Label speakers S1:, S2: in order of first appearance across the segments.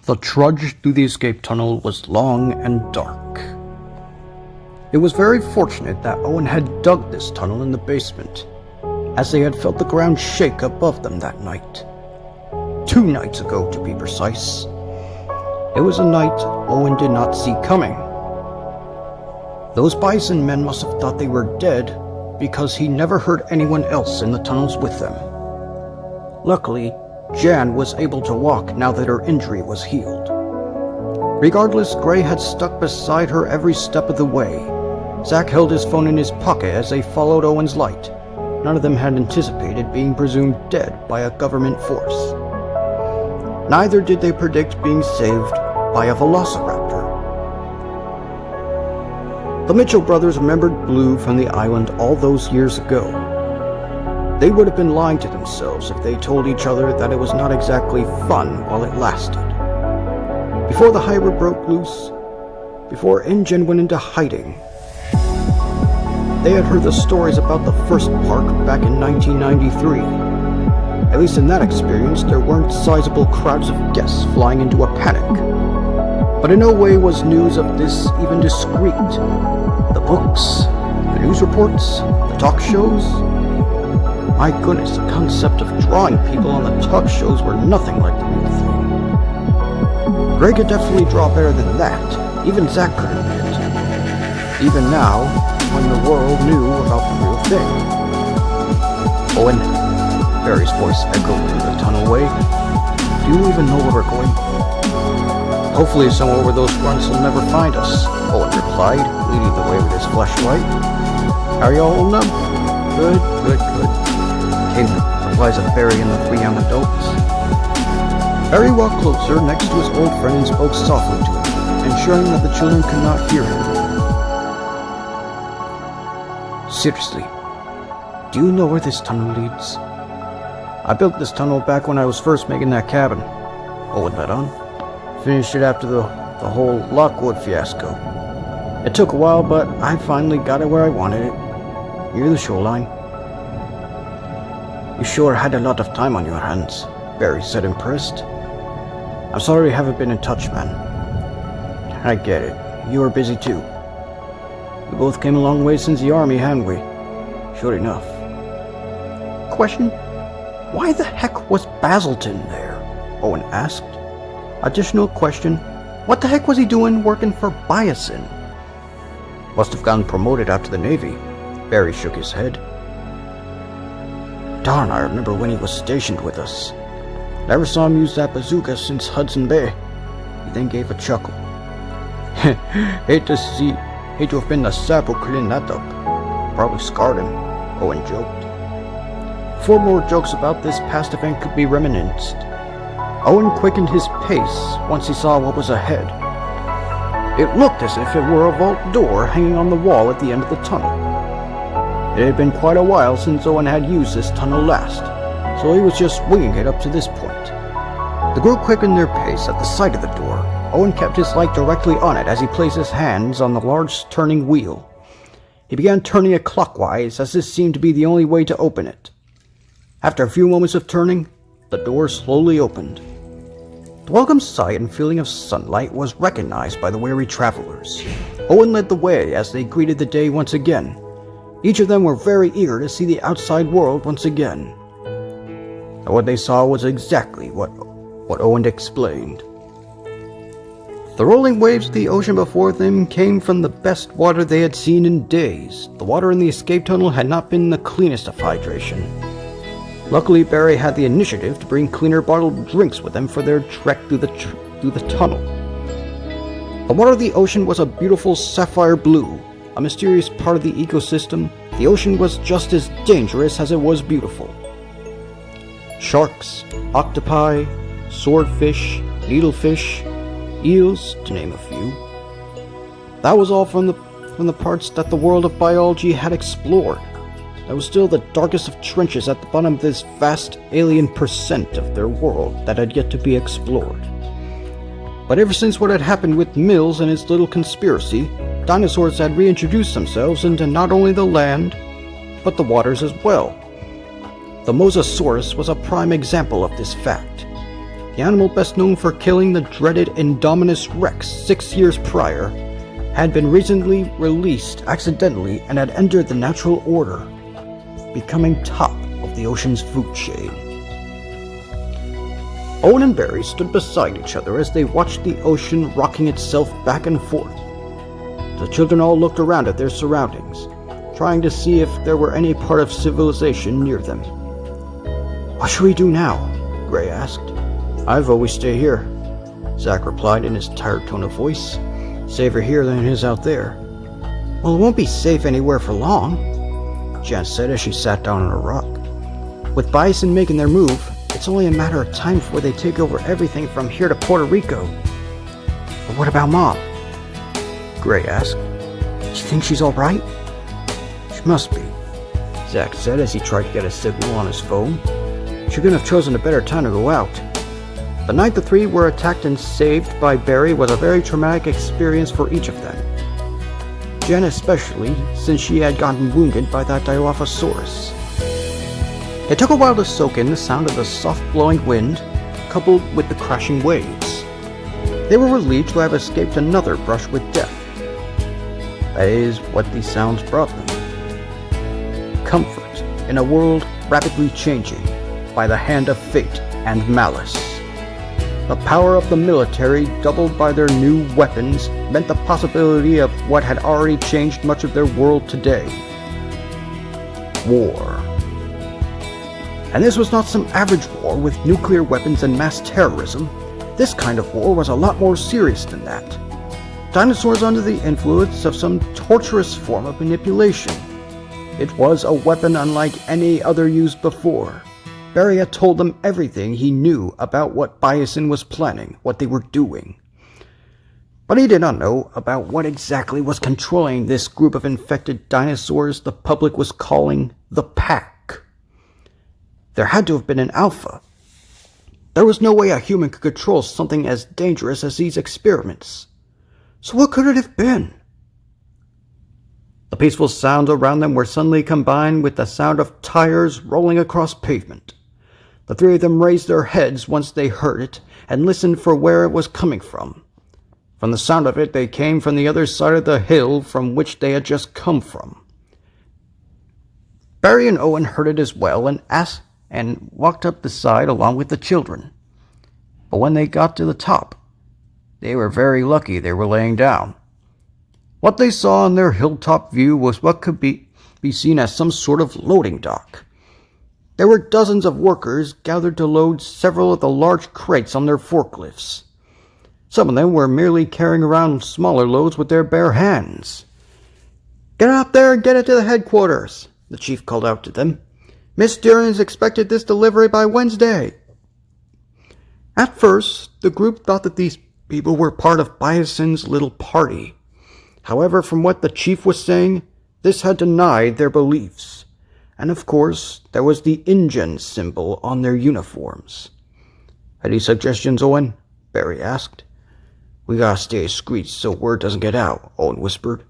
S1: The trudge through the escape tunnel was long and dark. It was very fortunate that Owen had dug this tunnel in the basement, as they had felt the ground shake above them that night. 2 nights ago, to be precise. It was a night Owen did not see coming. Those Biosyn men must have thought they were dead, because he never heard anyone else in the tunnels with them. Luckily, Jan was able to walk now that her injury was healed. Regardless, Gray had stuck beside her every step of the way. Zack held his phone in his pocket as they followed Owen's light. None of them had anticipated being presumed dead by a government force. Neither did they predict being saved by a velociraptor. The Mitchell brothers remembered Blue from the island all those years ago. They would have been lying to themselves if they told each other that it was not exactly fun while it lasted. Before the hybrid broke loose, before InGen went into hiding, they had heard the stories about the first park back in 1993. At least in that experience, there weren't sizable crowds of guests flying into a panic. But in no way was news of this even discreet. The books, the news reports, the talk shows. My goodness, the concept of drawing people on the talk shows were nothing like the real thing. Gray could definitely draw better than that. Even Zack could admit it. Even now, when the world knew about the real thing. Owen, Barry's voice echoed through the tunnelway. Do you even know where we're going? Hopefully somewhere where those grunts will never find us, Owen replied, leading the way with his flashlight. Are you all holding up? Good. Came the replies of Barry and the 3 young adults. Barry walked closer next to his old friend and spoke softly to him, ensuring that the children could not hear him. Seriously, do you know where this tunnel leads? I built this tunnel back when I was first making that cabin, Owen let on. Finished it after the whole Lockwood fiasco. It took a while, but I finally got it where I wanted it, near the shoreline. You sure had a lot of time on your hands, Barry said, impressed. I'm sorry I haven't been in touch, man. I get it. You were busy too. We both came a long way since the army, hadn't we? Sure enough. Question? Why the heck was Basilton there? Owen asked. Additional question. What the heck was he doing working for Biosyn? Must have gotten promoted after the Navy. Barry shook his head. Darn, I remember when he was stationed with us. Never saw him use that bazooka since Hudson Bay. He then gave a chuckle. Hate to have been the sap who cleaned that up. Probably scarred him, Owen joked. 4 more jokes about this past event could be reminisced. Owen quickened his pace once he saw what was ahead. It looked as if it were a vault door hanging on the wall at the end of the tunnel. It had been quite a while since Owen had used this tunnel last, so he was just winging it up to this point. The group quickened their pace at the sight of the door. Owen kept his light directly on it as he placed his hands on the large turning wheel. He began turning it clockwise, as this seemed to be the only way to open it. After a few moments of turning, the door slowly opened. The welcome sight and feeling of sunlight was recognized by the weary travelers. Owen led the way as they greeted the day once again. Each of them were very eager to see the outside world once again. And what they saw was exactly what Owen explained. The rolling waves of the ocean before them came from the best water they had seen in days. The water in the escape tunnel had not been the cleanest of hydration. Luckily, Barry had the initiative to bring cleaner bottled drinks with them for their trek through the tunnel. The water of the ocean was a beautiful sapphire blue, a mysterious part of the ecosystem. The ocean was just as dangerous as it was beautiful. Sharks, octopi, swordfish, needlefish, eels, to name a few. That was all from the parts that the world of biology had explored. There was still the darkest of trenches at the bottom of this vast alien percent of their world that had yet to be explored. But ever since what had happened with Mills and his little conspiracy, dinosaurs had reintroduced themselves into not only the land, but the waters as well. The Mosasaurus was a prime example of this fact. the animal best known for killing the dreaded Indominus Rex 6 years prior, had been recently released accidentally and had entered the natural order, becoming top of the ocean's food chain. Owen and Barry stood beside each other as they watched the ocean rocking itself back and forth. The children all looked around at their surroundings, trying to see if there were any part of civilization near them. "What should we do now?" Gray asked. "I vote we stay here," Zach replied in his tired tone of voice. "Safer here than it is out there." "Well, it won't be safe anywhere for long," Jan said as she sat down on a rock. "With Biosyn making their move, it's only a matter of time before they take over everything from here to Puerto Rico." "But what about Mom?" Gray asked. "Do you think she's alright?" "She must be," Zach said as he tried to get a signal on his phone. "She couldn't have chosen a better time to go out." The night the three were attacked and saved by Barry was a very traumatic experience for each of them. Jen especially, since she had gotten wounded by that Dilophosaurus. It took a while to soak in the sound of the soft blowing wind, coupled with the crashing waves. They were relieved to have escaped another brush with death. That is what these sounds brought them. Comfort in a world rapidly changing by the hand of fate and malice. The power of the military, doubled by their new weapons, meant the possibility of what had already changed much of their world today. War. And this was not some average war with nuclear weapons and mass terrorism. This kind of war was a lot more serious than that. Dinosaurs under the influence of some torturous form of manipulation. It was a weapon unlike any other used before. Barry had told them everything he knew about what Biosyn was planning, what they were doing. But he did not know about what exactly was controlling this group of infected dinosaurs the public was calling the Pack. There had to have been an alpha. There was no way a human could control something as dangerous as these experiments. So what could it have been? The peaceful sounds around them were suddenly combined with the sound of tires rolling across pavement. The three of them raised their heads once they heard it and listened for where it was coming from. From the sound of it, they came from the other side of the hill from which they had just come from. Barry and Owen heard it as well and walked up the side along with the children. But when they got to the top, they were very lucky they were laying down. What they saw in their hilltop view was what could be seen as some sort of loading dock. There were dozens of workers gathered to load several of the large crates on their forklifts. Some of them were merely carrying around smaller loads with their bare hands. "Get up there and get it to the headquarters," the chief called out to them. "Miss Dearns expected this delivery by Wednesday." At first, the group thought that these people were part of Biosyn's little party. However, from what the chief was saying, this had denied their beliefs. And of course, there was the InGen symbol on their uniforms. "Any suggestions, Owen?" Barry asked. "We gotta stay discreet so word doesn't get out," Owen whispered.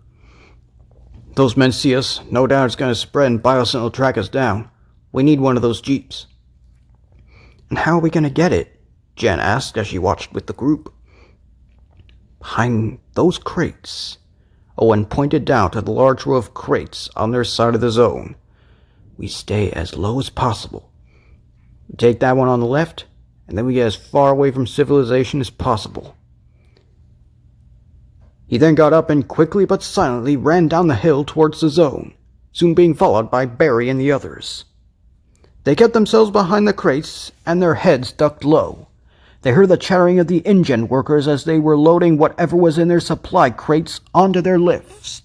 S1: "Those men see us, no doubt it's gonna spread and Biosyn will track us down. We need one of those jeeps." "And how are we gonna get it?" Jen asked as she watched with the group. "Behind those crates." Owen pointed down to the large row of crates on their side of the zone. "We stay as low as possible. We take that one on the left, and then we get as far away from civilization as possible." He then got up and quickly but silently ran down the hill towards the zone, soon being followed by Barry and the others. They kept themselves behind the crates and their heads ducked low. They heard the chattering of the InGen workers as they were loading whatever was in their supply crates onto their lifts.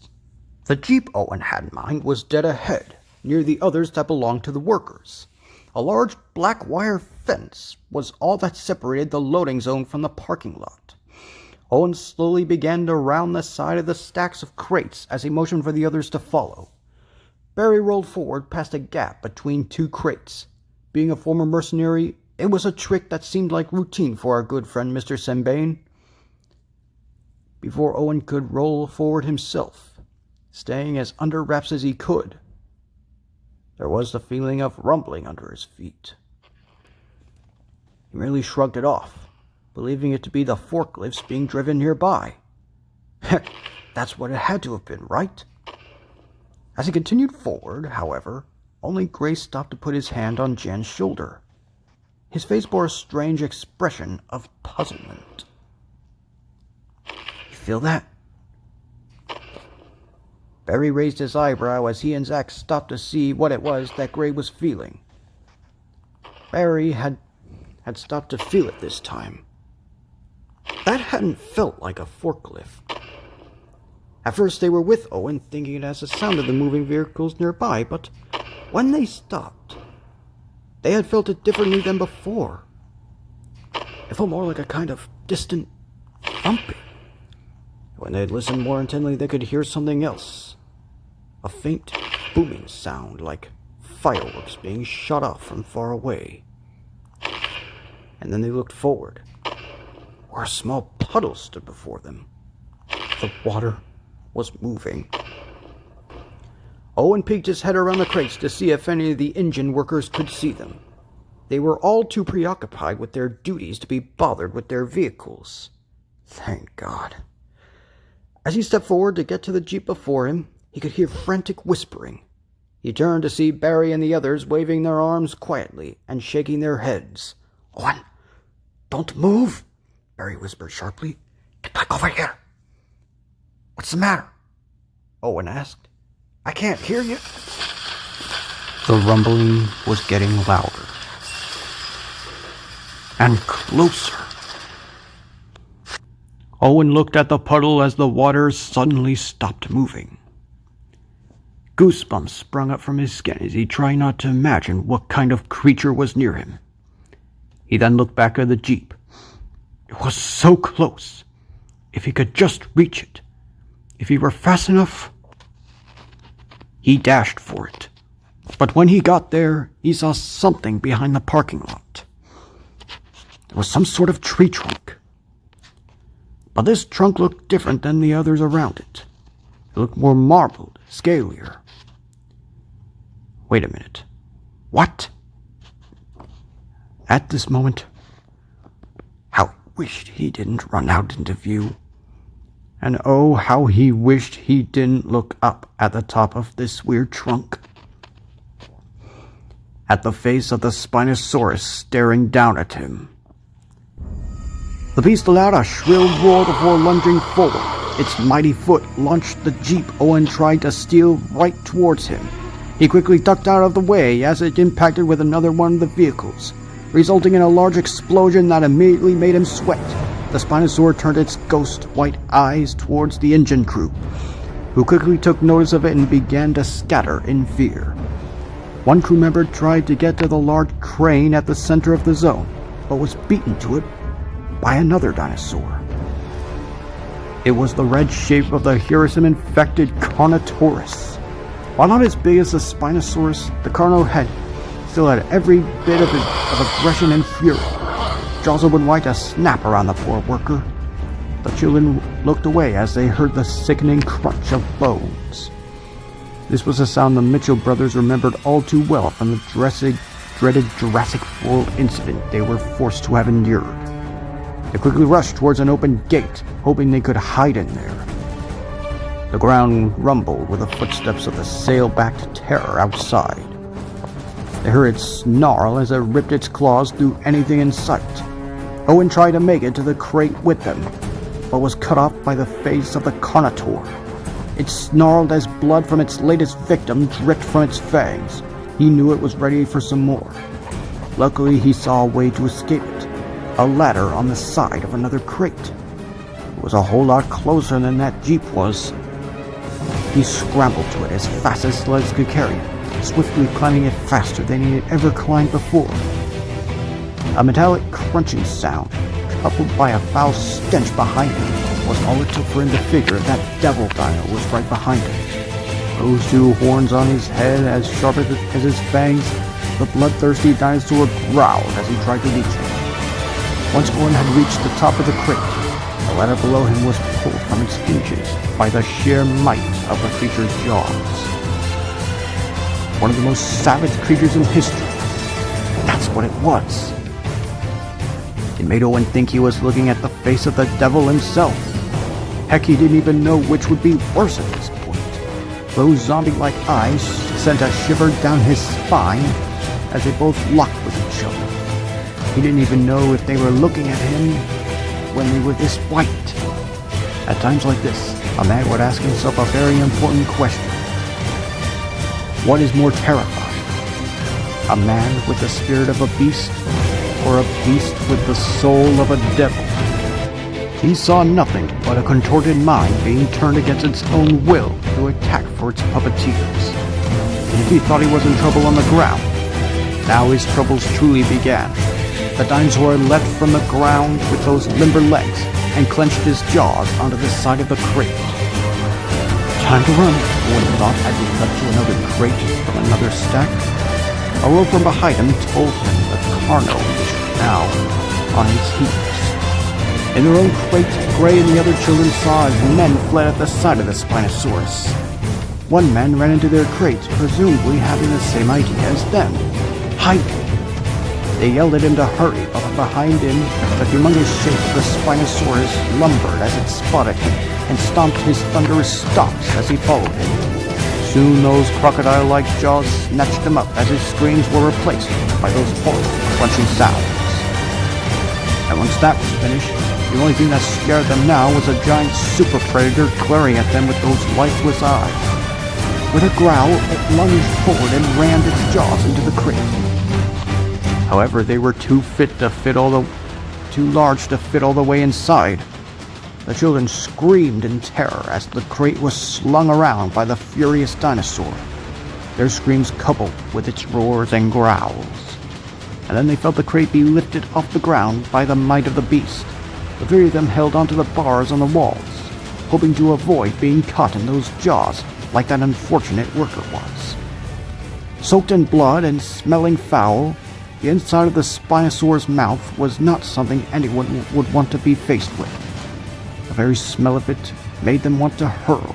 S1: The jeep Owen had in mind was dead ahead, near the others that belonged to the workers. A large black wire fence was all that separated the loading zone from the parking lot. Owen slowly began to round the side of the stacks of crates as he motioned for the others to follow. Barry rolled forward past a gap between two crates. Being a former mercenary, it was a trick that seemed like routine for our good friend Mr. Sembane. Before Owen could roll forward himself, staying as under wraps as he could, there was the feeling of rumbling under his feet. He merely shrugged it off, believing it to be the forklifts being driven nearby. Heck, that's what it had to have been, right? As he continued forward, however, only Gray stopped to put his hand on Jan's shoulder. His face bore a strange expression of puzzlement. You feel that? Barry raised his eyebrow as he and Zack stopped to see what it was that Gray was feeling. Barry had stopped to feel it this time. That hadn't felt like a forklift. At first they were with Owen, thinking it as the sound of the moving vehicles nearby, but when they stopped, they had felt it differently than before. It felt more like a kind of distant thumping. When they had listened more intently, they could hear something else. A faint booming sound like fireworks being shot off from far away. And then they looked forward, where a small puddle stood before them. The water was moving. Owen peeked his head around the crates to see if any of the engine workers could see them. They were all too preoccupied with their duties to be bothered with their vehicles. Thank God. As he stepped forward to get to the jeep before him, he could hear frantic whispering. He turned to see Barry and the others waving their arms quietly and shaking their heads. "Owen, don't move," Barry whispered sharply. "Get back over here." "What's the matter?" Owen asked. "I can't hear you." The rumbling was getting louder and closer. Owen looked at the puddle as the water suddenly stopped moving. Goosebumps sprung up from his skin as he tried not to imagine what kind of creature was near him. He then looked back at the jeep. It was so close. If he could just reach it. If he were fast enough. He dashed for it. But when he got there, he saw something behind the parking lot. There was some sort of tree trunk. But this trunk looked different than the others around it. It looked more marbled, scalier. Wait a minute. What? At this moment, how he wished he didn't run out into view. And oh, how he wished he didn't look up at the top of this weird trunk. At the face of the Spinosaurus staring down at him. The beast allowed a shrill roar before lunging forward. Its mighty foot launched the jeep Owen tried to steal right towards him. He quickly ducked out of the way as it impacted with another one of the vehicles, resulting in a large explosion that immediately made him sweat. The Spinosaur turned its ghost white eyes towards the engine crew, who quickly took notice of it and began to scatter in fear. One crew member tried to get to the large crane at the center of the zone, but was beaten to it by another dinosaur. It was the red shape of the Hiracim-infected Carnotaurus. While not as big as the Spinosaurus, the Carno head still had every bit of aggression and fury. Jaws would like to snap around the poor worker. The children looked away as they heard the sickening crunch of bones. This was a sound the Mitchell brothers remembered all too well from the dreaded Jurassic World incident they were forced to have endured. They quickly rushed towards an open gate, hoping they could hide in there. The ground rumbled with the footsteps of the sail-backed terror outside. They heard it snarl as it ripped its claws through anything in sight. Owen tried to make it to the crate with them, but was cut off by the face of the Carnotaur. It snarled as blood from its latest victim dripped from its fangs. He knew it was ready for some more. Luckily, he saw a way to escape it. A ladder on the side of another crate. It was a whole lot closer than that jeep was. He scrambled to it as fast as his legs could carry it, swiftly climbing it faster than he had ever climbed before. A metallic crunching sound, coupled by a foul stench behind him, was all it took for him to figure that Devil Dino was right behind him. Those two horns on his head as sharp as his fangs, the bloodthirsty dinosaur growled as he tried to reach him. Once Owen had reached the top of the crate, the ladder below him was pulled from its hinges by the sheer might of the creature's jaws. One of the most savage creatures in history. That's what it was. It made Owen think he was looking at the face of the devil himself. Heck, he didn't even know which would be worse at this point. Those zombie-like eyes sent a shiver down his spine as they both locked with each other. He didn't even know if they were looking at him when they were this white. At times like this, a man would ask himself a very important question. What is more terrifying? A man with the spirit of a beast, or a beast with the soul of a devil? He saw nothing but a contorted mind being turned against its own will to attack for its puppeteers. And if he thought he was in trouble on the ground, now his troubles truly began. The dinosaur leapt from the ground with those limber legs and clenched his jaws onto the side of the crate. Time to run, Owen thought as he leapt to another crate from another stack. A roar from behind him told him that Carno was now on his heels. In their own crate, Gray and the other children saw as men fled at the sight of the Spinosaurus. One man ran into their crate, presumably having the same idea as them: hiding. They yelled at him to hurry, but behind him, the humongous shape of the Spinosaurus lumbered as it spotted him and stomped his thunderous stomps as he followed him. Soon those crocodile-like jaws snatched him up as his screams were replaced by those horrible crunching sounds. And once that was finished, the only thing that scared them now was a giant super predator glaring at them with those lifeless eyes. With a growl, it lunged forward and rammed its jaws into the crate. However, they were too large to fit all the way inside. The children screamed in terror as the crate was slung around by the furious dinosaur, their screams coupled with its roars and growls. And then they felt the crate be lifted off the ground by the might of the beast. The three of them held onto the bars on the walls, hoping to avoid being caught in those jaws like that unfortunate worker was. Soaked in blood and smelling foul, the inside of the Spinosaur's mouth was not something anyone would want to be faced with. The very smell of it made them want to hurl.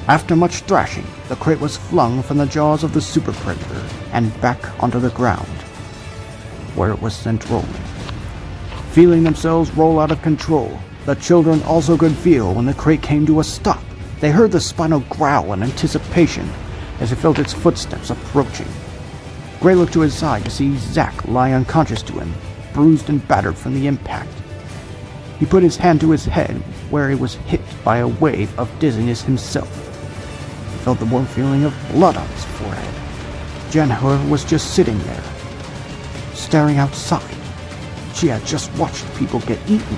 S1: After much thrashing, the crate was flung from the jaws of the super predator and back onto the ground, where it was sent rolling. Feeling themselves roll out of control, the children also could feel when the crate came to a stop. They heard the Spino growl in anticipation as they felt its footsteps approaching. Gray looked to his side to see Zack lie unconscious to him, bruised and battered from the impact. He put his hand to his head, where he was hit by a wave of dizziness himself. He felt the warm feeling of blood on his forehead. Jen, however, was just sitting there, staring outside. She had just watched people get eaten.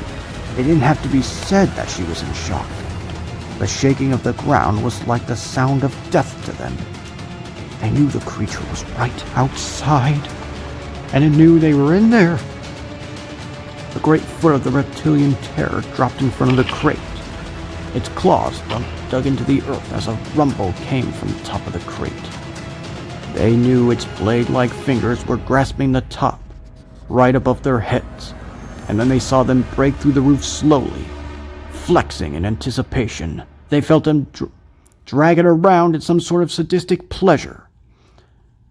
S1: It didn't have to be said that she was in shock. The shaking of the ground was like the sound of death to them. They knew the creature was right outside, and it knew they were in there. The great foot of the reptilian terror dropped in front of the crate. Its claws dug into the earth as a rumble came from the top of the crate. They knew its blade-like fingers were grasping the top, right above their heads, and then they saw them break through the roof slowly, flexing in anticipation. They felt them drag it around in some sort of sadistic pleasure.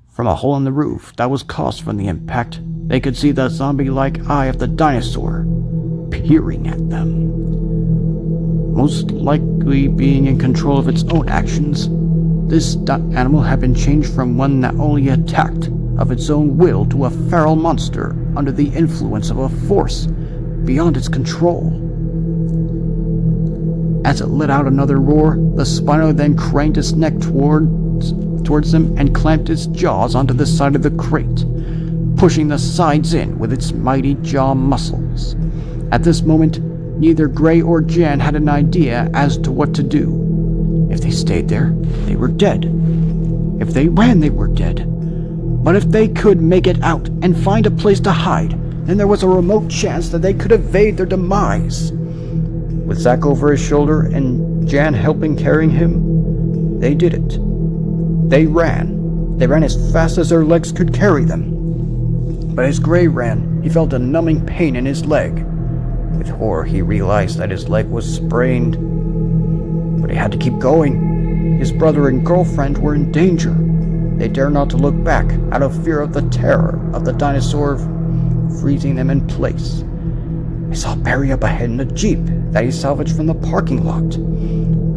S1: From a hole in the roof that was caused from the impact, they could see the zombie-like eye of the dinosaur peering at them. Most likely being in control of its own actions, this animal had been changed from one that only attacked of its own will to a feral monster under the influence of a force beyond its control. As it let out another roar, the Spino then craned its neck towards them and clamped its jaws onto the side of the crate, pushing the sides in with its mighty jaw muscles. At this moment, neither Gray or Jan had an idea as to what to do. If they stayed there, they were dead. If they ran, they were dead. But if they could make it out and find a place to hide, then there was a remote chance that they could evade their demise. With Zack over his shoulder and Jan helping carrying him, they did it. They ran. They ran as fast as their legs could carry them. But as Gray ran, he felt a numbing pain in his leg. With horror, he realized that his leg was sprained. But he had to keep going. His brother and girlfriend were in danger. They dared not to look back out of fear of the terror of the dinosaur freezing them in place. I saw Barry up ahead in a jeep that he salvaged from the parking lot.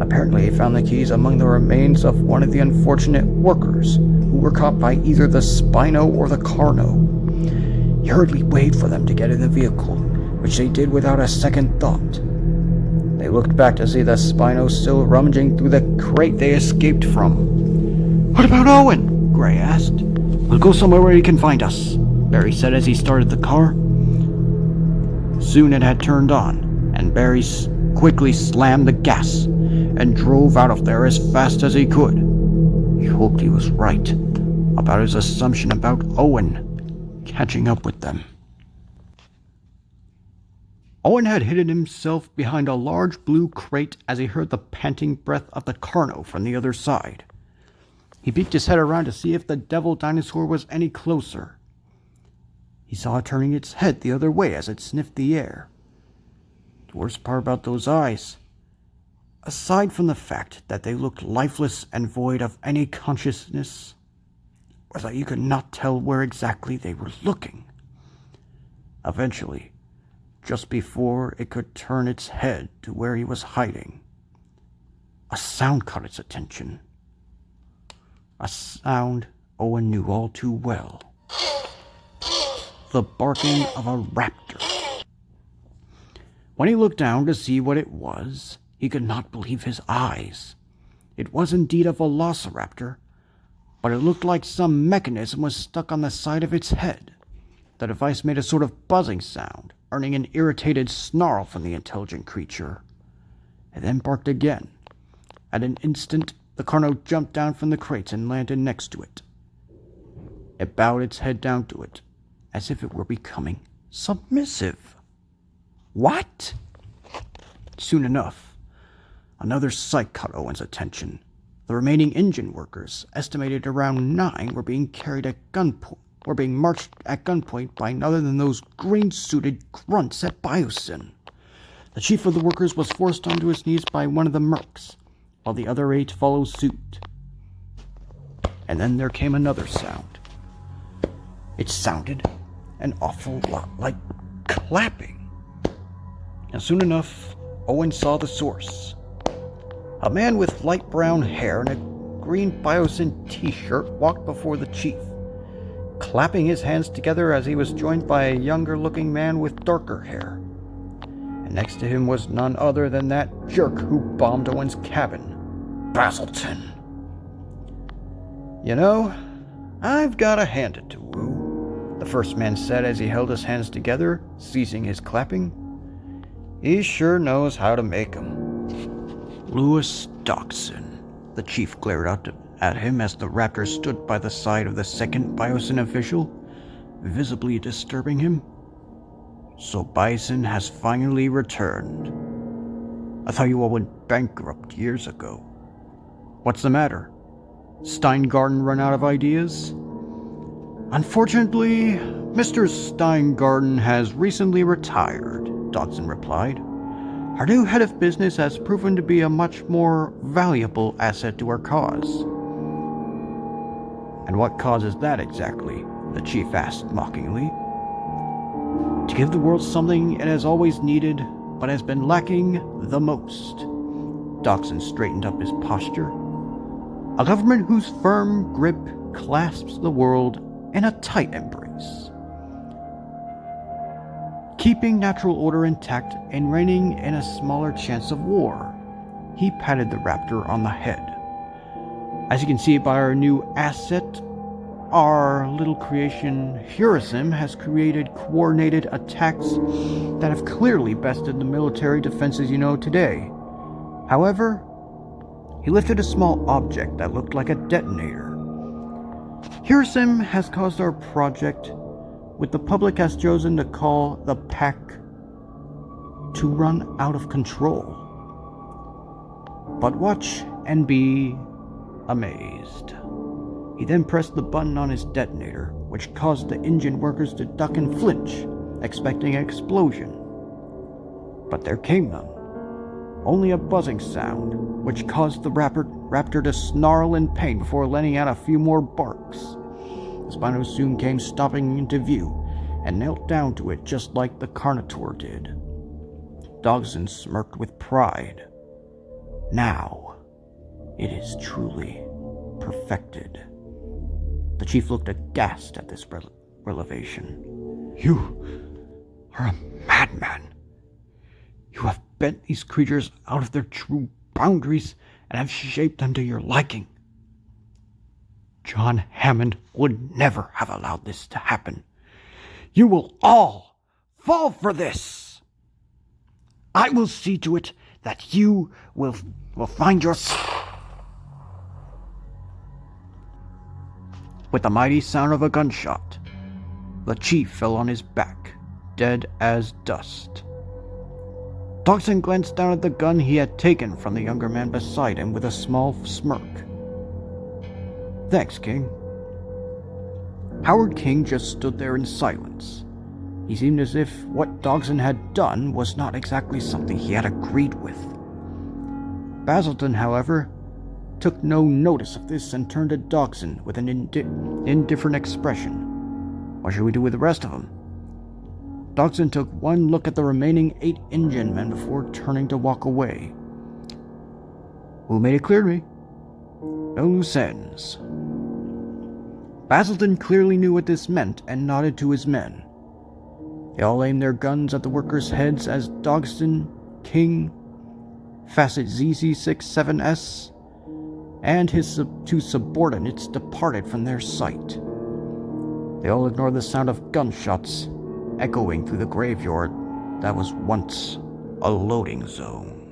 S1: Apparently, he found the keys among the remains of one of the unfortunate workers who were caught by either the Spino or the Carno. He hurriedly waved for them to get in the vehicle, which they did without a second thought. They looked back to see the Spino still rummaging through the crate they escaped from. "What about Owen?" Gray asked. "We'll go somewhere where he can find us," Barry said as he started the car. Soon it had turned on, and Barry quickly slammed the gas and drove out of there as fast as he could. He hoped he was right about his assumption about Owen catching up with them. Owen had hidden himself behind a large blue crate as he heard the panting breath of the Carno from the other side. He peeked his head around to see if the devil dinosaur was any closer. He saw it turning its head the other way as it sniffed the air. The worst part about those eyes, aside from the fact that they looked lifeless and void of any consciousness, was that you could not tell where exactly they were looking. Eventually, just before it could turn its head to where he was hiding, a sound caught its attention. A sound Owen knew all too well. The barking of a raptor. When he looked down to see what it was, he could not believe his eyes. It was indeed a velociraptor, but it looked like some mechanism was stuck on the side of its head. The device made a sort of buzzing sound, earning an irritated snarl from the intelligent creature. It then barked again. At an instant, the Carno jumped down from the crates and landed next to it. It bowed its head down to it, as if it were becoming submissive. What? Soon enough, another sight caught Owen's attention. The remaining engine workers, estimated around 9, were being marched at gunpoint by none other than those green-suited grunts at Biosyn. The chief of the workers was forced onto his knees by one of the mercs, while the other 8 followed suit. And then there came another sound. It sounded an awful lot like clapping. And soon enough, Owen saw the source. A man with light brown hair and a green Biosyn t-shirt walked before the chief, clapping his hands together as he was joined by a younger-looking man with darker hair. And next to him was none other than that jerk who bombed Owen's cabin, Basilton. "You know, I've got to hand it to Wu," the first man said as he held his hands together, ceasing his clapping. "He sure knows how to make 'em." "Louis Doxson," the chief glared out at him as the raptor stood by the side of the second Biosyn official, visibly disturbing him. "So Biosyn has finally returned. I thought you all went bankrupt years ago. What's the matter? Steingarten run out of ideas?" "Unfortunately, Mr. Steingarten has recently retired," Dodson replied. "Our new head of business has proven to be a much more valuable asset to our cause." "And what cause is that exactly?" the chief asked mockingly. "To give the world something it has always needed, but has been lacking the most." Dodson straightened up his posture. "A government whose firm grip clasps the world in a tight embrace, keeping natural order intact and reigning in a smaller chance of war." He patted the raptor on the head. "As you can see by our new asset, our little creation, Hirosim, has created coordinated attacks that have clearly bested the military defenses you know today. However," he lifted a small object that looked like a detonator, "Hirosim has caused our project, which the public has chosen to call the Pack, to run out of control. But watch and be amazed." He then pressed the button on his detonator, which caused the engine workers to duck and flinch, expecting an explosion. But there came none. Only a buzzing sound, which caused the raptor to snarl in pain before letting out a few more barks. The Spinos soon came stopping into view, and knelt down to it just like the Carnotaur did. Dodgson smirked with pride. Now, it is truly perfected. The chief looked aghast at this revelation. You are a madman. You have bent these creatures out of their true boundaries and have shaped them to your liking. John Hammond would never have allowed this to happen. You will all fall for this. I will see to it that you will find your... With the mighty sound of a gunshot, the chief fell on his back, dead as dust. Dodgson glanced down at the gun he had taken from the younger man beside him with a small smirk. Thanks, King. Howard King just stood there in silence. He seemed as if what Dodgson had done was not exactly something he had agreed with. Basildon, however, took no notice of this and turned to Dodgson with an indifferent expression. What should we do with the rest of them? Dodgson took one look at the remaining 8 engine men before turning to walk away. Who made it clear to me? No loose ends. Basildon clearly knew what this meant and nodded to his men. They all aimed their guns at the workers' heads as Dodgson, King, Facet ZZ67S, and his 2 subordinates departed from their sight. They all ignored the sound of gunshots echoing through the graveyard that was once a loading zone.